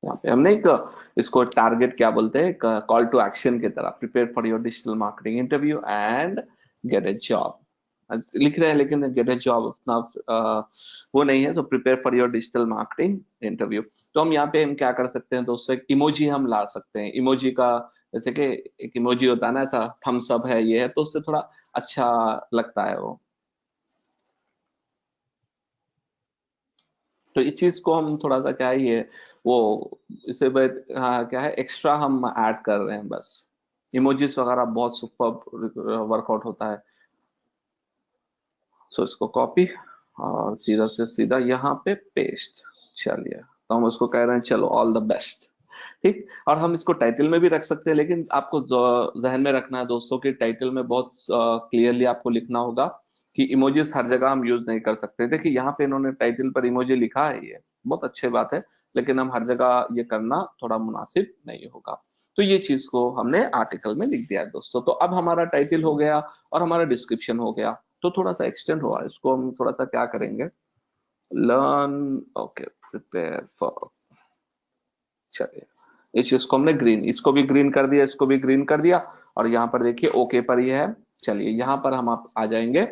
यहाँ पे हमने एक इसको टारगेट क्या बोलते हैं, कॉल टू एक्शन की तरह, prepare for your digital marketing interview and gate A job लिख रहे हैं, लेकिन गेट ए जॉब उतना वो नहीं है। तो prepare for your digital marketing interview, तो हम यहाँ पे हम क्या कर सकते हैं दोस्तों, एक इमोजी हम ला सकते हैं। इमोजी का जैसे कि एक इमोजी होता है ना, ऐसा थम्स अप है, ये है, तो उससे थोड़ा अच्छा लगता है वो। तो इस चीज को हम थोड़ा सा क्या है ये वो इसे हाँ, क्या है एक्स्ट्रा हम ऐड कर रहे हैं बस। इमोजीज वगैरह बहुत सुपर वर्कआउट होता है। सो इसको कॉपी और सीधा से सीधा यहाँ पे पेस्ट। चलिए, तो हम उसको कह रहे हैं चलो ऑल द बेस्ट। ठीक, और हम इसको टाइटल में भी रख सकते हैं, लेकिन आपको जहन में रखना है दोस्तों कि टाइटल में बहुत क्लियरली आपको लिखना होगा कि इमोजीज हर जगह हम यूज नहीं कर सकते। देखिए यहाँ पे इन्होंने टाइटल पर इमोजी लिखा है, ये बहुत अच्छी बात है, लेकिन हम हर जगह ये करना थोड़ा मुनासिब नहीं होगा। तो ये चीज को हमने आर्टिकल में लिख दिया है दोस्तों। तो अब हमारा टाइटल हो गया और हमारा डिस्क्रिप्शन हो गया, तो थोड़ा सा एक्सटेंड हुआ, इसको हम थोड़ा सा क्या करेंगे, लर्न, ओके, प्रिपेयर फॉर। चलिए, इस चीज को हमने ग्रीन, इसको भी ग्रीन कर दिया, इसको भी ग्रीन कर दिया, और यहाँ पर देखिए ओके पर ये है। चलिए यहाँ पर हम आप आ जाएंगे,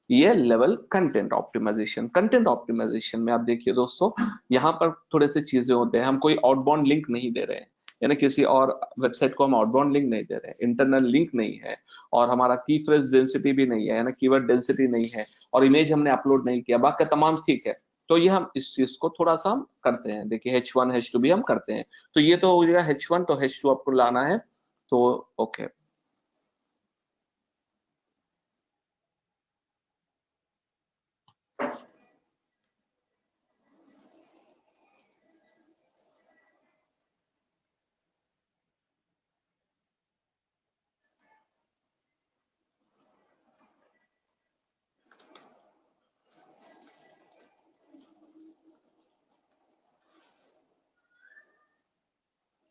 ये level content optimisation. Content optimisation में आप देखिए दोस्तों, यहाँ पर थोड़े से चीजें होते हैं। हम कोई आउटबाउंड लिंक नहीं दे रहे हैं, यानी किसी और वेबसाइट को हम आउटबाउंड लिंक नहीं दे रहे हैं, इंटरनल लिंक नहीं है, और हमारा की फ्रेज डेंसिटी भी नहीं है, यानी कीवर्ड डेंसिटी नहीं है, और इमेज हमने अपलोड नहीं किया, बाकी तमाम ठीक है। तो ये हम इस चीज को थोड़ा सा हम करते हैं। देखिए H1 H2 भी हम करते हैं। तो ये तो हो गया H1, तो H2 आपको लाना है। तो ओके,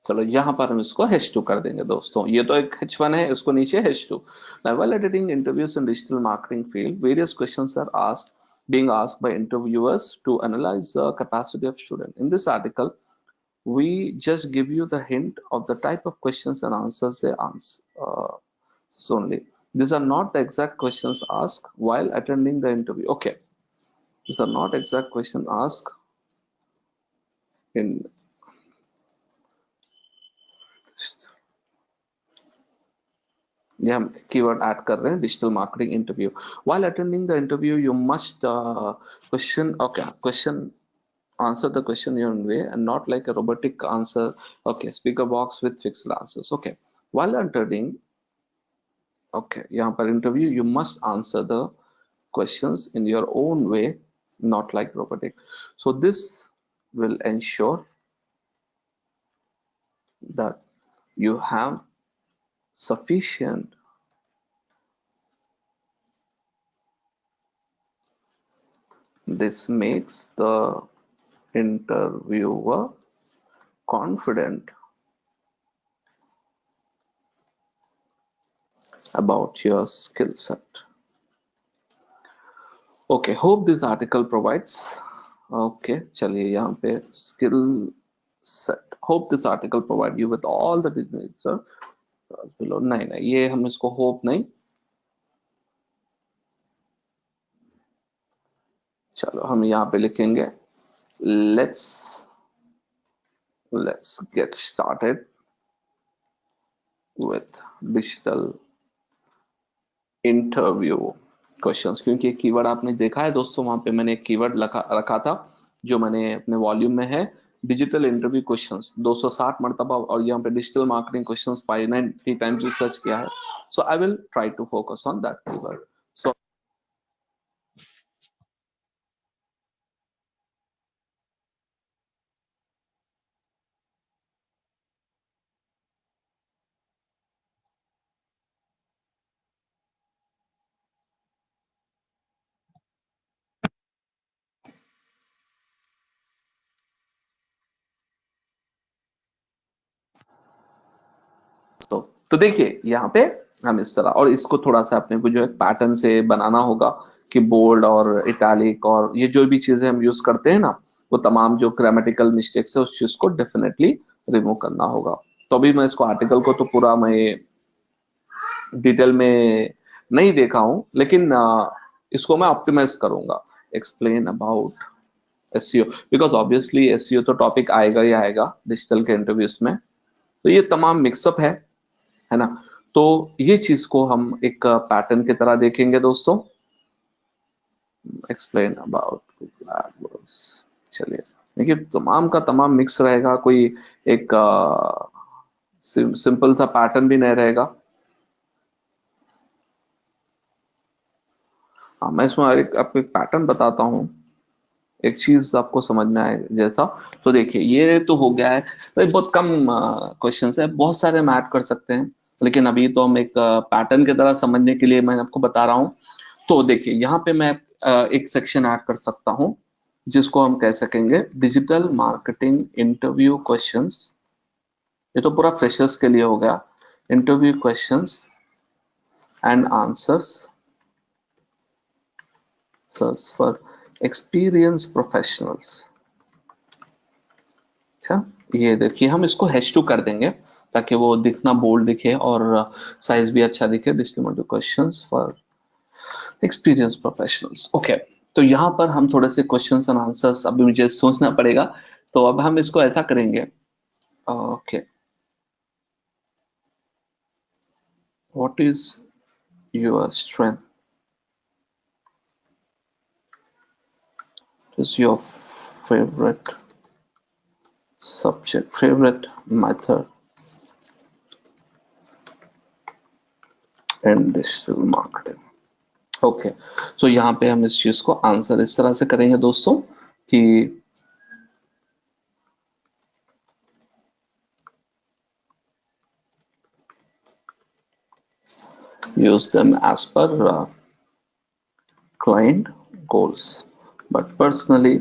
चलो यहाँ पर हम इसको H2 कर देंगे दोस्तों। ये तो एक H1 है, इसको नीचे H2। Now, while attending interviews in digital marketing field, various questions are being asked by interviewers to analyze the capacity of student. In this article, we just give you the hint of the type of questions and answers they answer only. These are not the exact questions asked while attending the interview. Okay, these are not exact questions asked in, ये हम keyword add कर रहे हैं, digital marketing interview. While attending the interview you must question, okay, question, answer the question your own way and not like a robotic answer. Okay, speaker box with fixed answers. Okay, while attending, okay, यहाँ पर interview you must answer the questions in your own way, not like robotic. So this will ensure that you have sufficient, this makes the interviewer confident about your skill set. Okay, hope this article provides, okay, चलिए यहाँ पे skill set, hope this article provide you with all the business below। नहीं नहीं, ये हम इसको hope नहीं, चलो हम यहाँ पे लिखेंगे let's let's get started with digital interview questions. क्योंकि एक कीवर्ड आपने देखा है दोस्तों, वहां पे मैंने एक कीवर्ड रखा था जो मैंने अपने वॉल्यूम में है, डिजिटल इंटरव्यू क्वेश्चंस 260 मरतबा, और यहाँ पे digital marketing questions 593 times research किया है। So I will try to focus on that keyword. So तो देखिए यहाँ पे हम इस तरह, और इसको थोड़ा सा अपने को जो है पैटर्न से बनाना होगा कि बोल्ड और इटैलिक और ये जो भी चीजें हम यूज करते हैं ना, वो तमाम जो ग्रामेटिकल मिस्टेक्स है उस चीज को डेफिनेटली रिमूव करना होगा। तो अभी मैं इसको आर्टिकल को तो पूरा मैं डिटेल में नहीं देखा हूं, लेकिन इसको मैं ऑप्टिमाइज करूंगा। Explain about SEO, because obviously SEO तो टॉपिक आएगा ही आएगा डिजिटल के इंटरव्यूज में। तो ये तमाम मिक्सअप है ना। तो ये चीज को हम एक पैटर्न की तरह देखेंगे दोस्तों। एक्सप्लेन अबाउट एडवर्ड्स, चलिए देखिए तमाम का तमाम मिक्स रहेगा, कोई एक सिंपल सा पैटर्न भी नहीं रहेगा। मैं इसमें आपको एक पैटर्न बताता हूँ, एक चीज आपको समझ में आए जैसा। तो देखिए ये तो हो गया है भाई, बहुत कम क्वेश्चंस है, बहुत सारे हम ऐड कर सकते हैं, लेकिन अभी तो हम एक पैटर्न की तरह समझने के लिए मैं आपको बता रहा हूँ। तो देखिए यहाँ पे मैं एक सेक्शन ऐड कर सकता हूँ जिसको हम कह सकेंगे डिजिटल मार्केटिंग इंटरव्यू क्वेश्चंस। ये तो पूरा फ्रेशर्स के लिए हो गया। Interview questions and answers search for experience professionals. अच्छा, ये देखिए हम इसको H2 कर देंगे ताकि वो दिखना बोल्ड दिखे और साइज भी अच्छा दिखे। Digital questions for experience professionals. Okay, तो यहाँ पर हम थोड़े से क्वेश्चंस एंड आंसर्स अभी मुझे सोचना पड़ेगा। तो अब हम इसको ऐसा करेंगे। Okay, what is your strength, is your favourite subject, favourite method in digital marketing. Okay, so यहाँ पे हम इस चीज को आंसर इस तरह से करेंगे दोस्तों कि use them as per client goals, but personally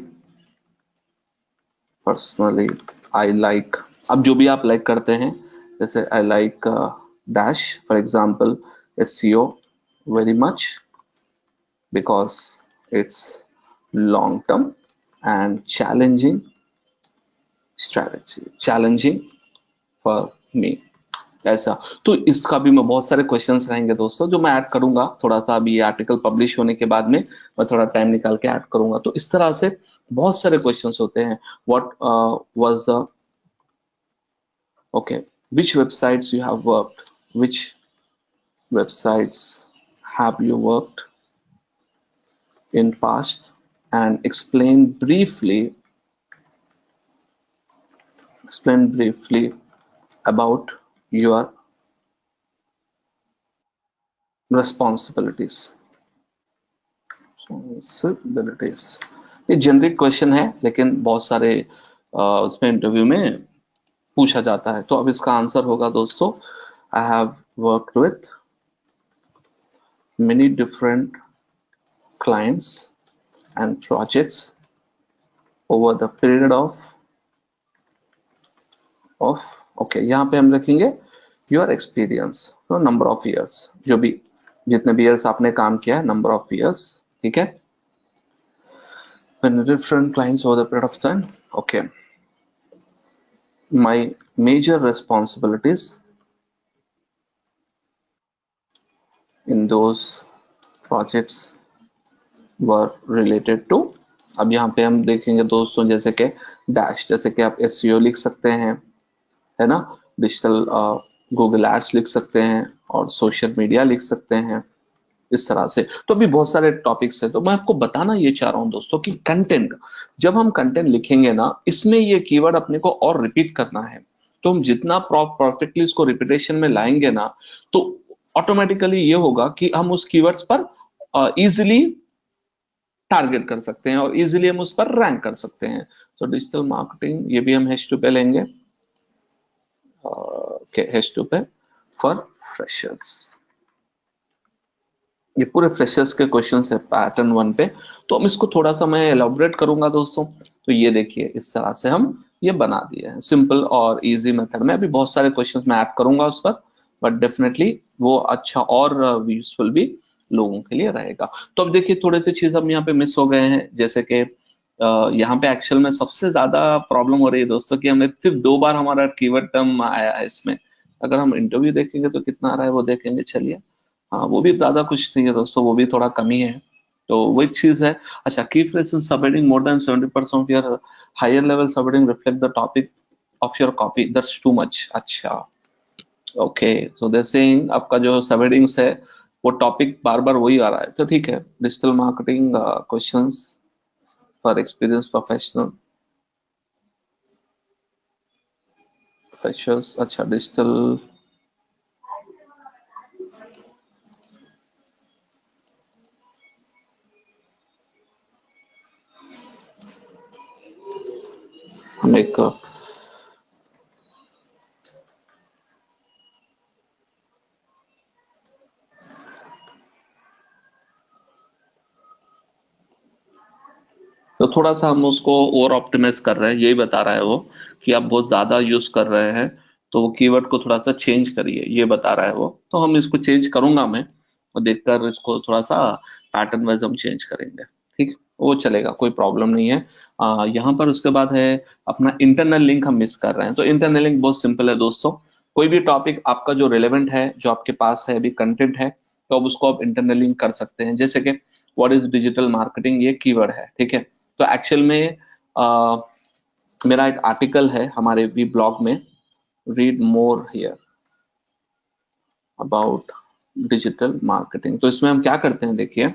I like, अब जो भी आप लाइक करते हैं, जैसे I like dash for example SEO very much because it's long term and challenging for me, ऐसा। तो इसका भी मैं बहुत सारे क्वेश्चंस रहेंगे दोस्तों जो मैं ऐड करूंगा थोड़ा सा, अभी ये आर्टिकल पब्लिश होने के बाद में मैं थोड़ा टाइम निकाल के ऐड करूंगा। तो इस तरह से बहुत सारे क्वेश्चंस होते हैं। What was the, okay, which websites you have worked, which websites have you worked in past and explain briefly about your responsibilities। ये जेनरिक क्वेश्चन है लेकिन बहुत सारे उसमें इंटरव्यू में पूछा जाता है। तो अब इसका आंसर होगा दोस्तों, I have worked with many different clients and projects over the period of okay, यहाँ पे हम रखेंगे your experience, तो number of years, जो भी जितने भी years आपने काम किया है, number of years, ठीक है, when different clients over the period of time। okay, my major responsibilities in those projects were related to, अब यहाँ पे हम देखेंगे दोस्तों जैसे कि डैश, जैसे कि आप SEO लिख सकते हैं, है ना, डिजिटल गूगल एड्स लिख सकते हैं और सोशल मीडिया लिख सकते हैं, इस तरह से। तो अभी बहुत सारे टॉपिक्स है। तो मैं आपको बताना ये चाह रहा हूं दोस्तों कि कंटेंट, जब हम कंटेंट लिखेंगे ना, इसमें ये कीवर्ड अपने को और रिपीट करना है। तो हम जितना परफेक्टली इसको रिपीटेशन में लाएंगे ना, तो ऑटोमेटिकली ये होगा कि हम उस कीवर्ड्स पर इजिली टारगेट कर सकते हैं और इजिली हम उस पर रैंक कर सकते हैं। तो डिजिटल मार्केटिंग, ये भी हम H2 पे लेंगे, H2 पे फॉर फ्रेशर्स। ये पूरे फ्रेशर्स के क्वेश्चंस है पैटर्न 1 पे। तो हम इसको थोड़ा सा मैं एलैबोरेट करूंगा दोस्तों। तो ये देखिए इस तरह से हम ये बना दिए हैं सिंपल और इजी मेथड में। अभी बहुत सारे क्वेश्चंस मैं ऐड करूंगा उस पर, बट डेफिनेटली वो अच्छा और यूजफुल भी लोगों के लिए रहेगा। तो अब देखिए थोड़े से चीज हम यहाँ पे मिस हो गए हैं, जैसे कि यहाँ पे एक्चुअल में सबसे ज्यादा प्रॉब्लम हो रही है दोस्तों कि हमें सिर्फ 2 बार हमारा कीवर्ड टर्म आया है इसमें। अगर हम इंटरव्यू देखेंगे तो कितना आ रहा है वो देखेंगे, चलिए। हाँ, वो भी ज्यादा कुछ नहीं है दोस्तों, वो भी थोड़ा कमी है। तो वही चीज है। अच्छा, key phrase in subheading more than 70% of your higher level subheading reflect the topic of your copy, that's too much. अच्छा, ओके, सो दे सेइंग आपका जो सबहेडिंग्स है वो टॉपिक बार बार वही आ रहा है, तो ठीक है। Digital marketing questions for experience professional freshers. अच्छा, डिजिटल हम एक तो थोड़ा सा हम उसको ओवर ऑप्टिमाइज कर रहे हैं, यही बता रहा है वो कि आप बहुत ज्यादा यूज कर रहे हैं, तो वो कीवर्ड को थोड़ा सा चेंज करिए, ये बता रहा है वो। तो हम इसको चेंज करूंगा मैं, और देखकर इसको थोड़ा सा पैटर्न वाइज हम चेंज करेंगे, ठीक, वो चलेगा, कोई प्रॉब्लम नहीं है। यहाँ पर उसके बाद है अपना इंटरनल लिंक हम मिस कर रहे हैं। तो इंटरनल लिंक बहुत सिंपल है दोस्तों, कोई भी टॉपिक आपका जो रिलेवेंट है, जो आपके पास है अभी कंटेंट है, तो अब उसको आप इंटरनल लिंक कर सकते हैं। जैसे कि व्हाट इज डिजिटल मार्केटिंग, ये कीवर्ड है, ठीक है। तो एक्चुअल में मेरा एक आर्टिकल है हमारे भी ब्लॉग में, read more here about digital marketing. तो इसमें हम क्या करते हैं, देखिए,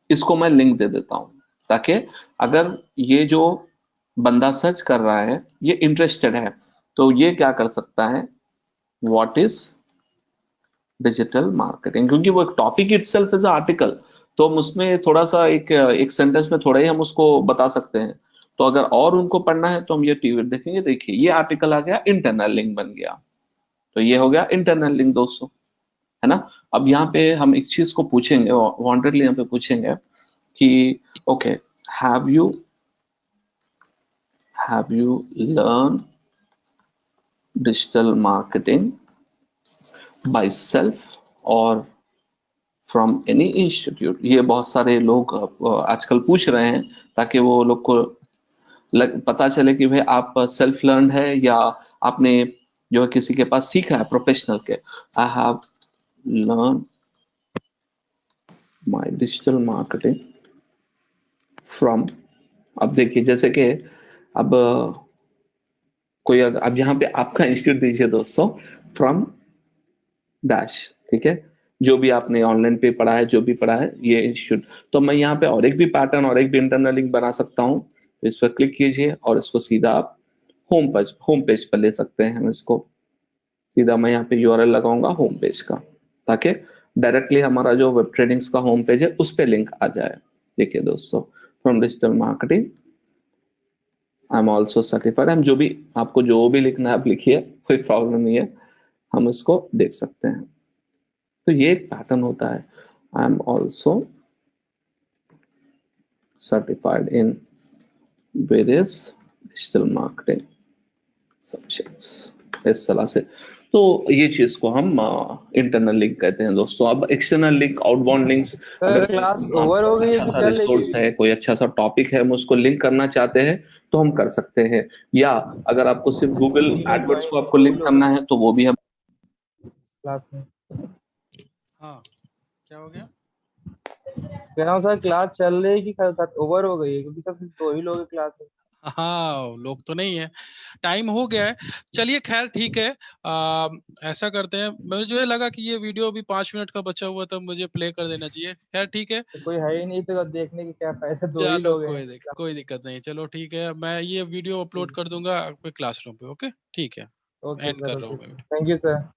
इसको मैं लिंक दे देता हूं, ताकि अगर ये जो बंदा सर्च कर रहा है ये इंटरेस्टेड है, तो ये क्या कर सकता है, व्हाट इज डिजिटल मार्केटिंग, क्योंकि वो एक टॉपिक इटसेल्फ इज आर्टिकल, तो हम उसमें थोड़ा सा एक एक सेंटेंस में थोड़ा ही हम उसको बता सकते हैं। तो अगर और उनको पढ़ना है तो हम ये टीवी देखेंगे, देखिए ये आर्टिकल आ गया, इंटरनल लिंक बन गया। तो ये हो गया इंटरनल लिंक दोस्तों, है ना। अब यहाँ पे हम एक चीज को पूछेंगे, वांटेडली यहाँ पे पूछेंगे कि okay, have you learn digital marketing by self और फ्रॉम एनी इंस्टीट्यूट। ये बहुत सारे लोग आजकल पूछ रहे हैं, ताकि वो लोग को पता चले कि भाई आप सेल्फ लर्न है या आपने जो है किसी के पास सीखा है प्रोफेशनल के। I have learn my digital marketing from, अब देखिए जैसे कि अब कोई अब यहाँ पे आपका इंस्टीट्यूट दीजिए दोस्तों, फ्रॉम डैश, ठीक है, जो भी आपने ऑनलाइन पे पढ़ा है, जो भी पढ़ा है ये इंस्टीट्यूट। तो मैं यहाँ पे और एक भी पैटर्न और एक भी इंटरनल लिंक बना सकता हूँ। तो इस पर क्लिक कीजिए और इसको सीधा आप होम पेज पर ले सकते हैं। हम इसको सीधा मैं यहाँ पे यूआरएल लगाऊंगा होम पेज का, ताकि डायरेक्टली हमारा जो वेब ट्रेडिंग्स का होम पेज है उस पर लिंक आ जाए। देखिए दोस्तों, from digital marketing I am also certified, हम जो भी आपको जो भी लिखना है आप लिखिए, कोई प्रॉब्लम नहीं है, हम इसको देख सकते हैं। तो ये एक पैटर्न होता है, I am also certified in various digital marketing subjects, इस तरह से। तो ये चीज को हम इंटरनल लिंक कहते हैं दोस्तों। अब एक्सटर्नल लिंक, आउटबाउंड लिंक्स, अगर क्लास ओवर हो गई है अच्छा कि सा चल रही रिसोर्स है? है, कोई अच्छा सा टॉपिक है, हम उसको लिंक करना चाहते हैं तो हम कर सकते हैं। या अगर आपको सिर्फ गूगल एडवर्ड्स को आपको लिंक करना है तो वो भी हम क्लास में हाँ, क्या हो गया? कह रहा हूँ सर, क्लास चल रही है कि ओवर हो गई है? क्योंकि सब 2 ही लोग हैं क्लास में। हाँ, लोग तो नहीं है, टाइम हो गया है। चलिए खैर ठीक है, ऐसा करते हैं, मुझे लगा कि ये वीडियो अभी 5 मिनट का बचा हुआ था, मुझे प्ले कर देना चाहिए। खैर ठीक है, तो कोई है ही नहीं तो देखने की क्या फायदा, 2 ही चलो लोग हैं। कोई दिक्कत नहीं, चलो ठीक है, मैं ये वीडियो अपलोड कर दूंगा आपके क्लासरूम पे। ओके ठीक है, ओके एंड सर, कर रहा ओके हूँ सर, मैं। Thank you sir.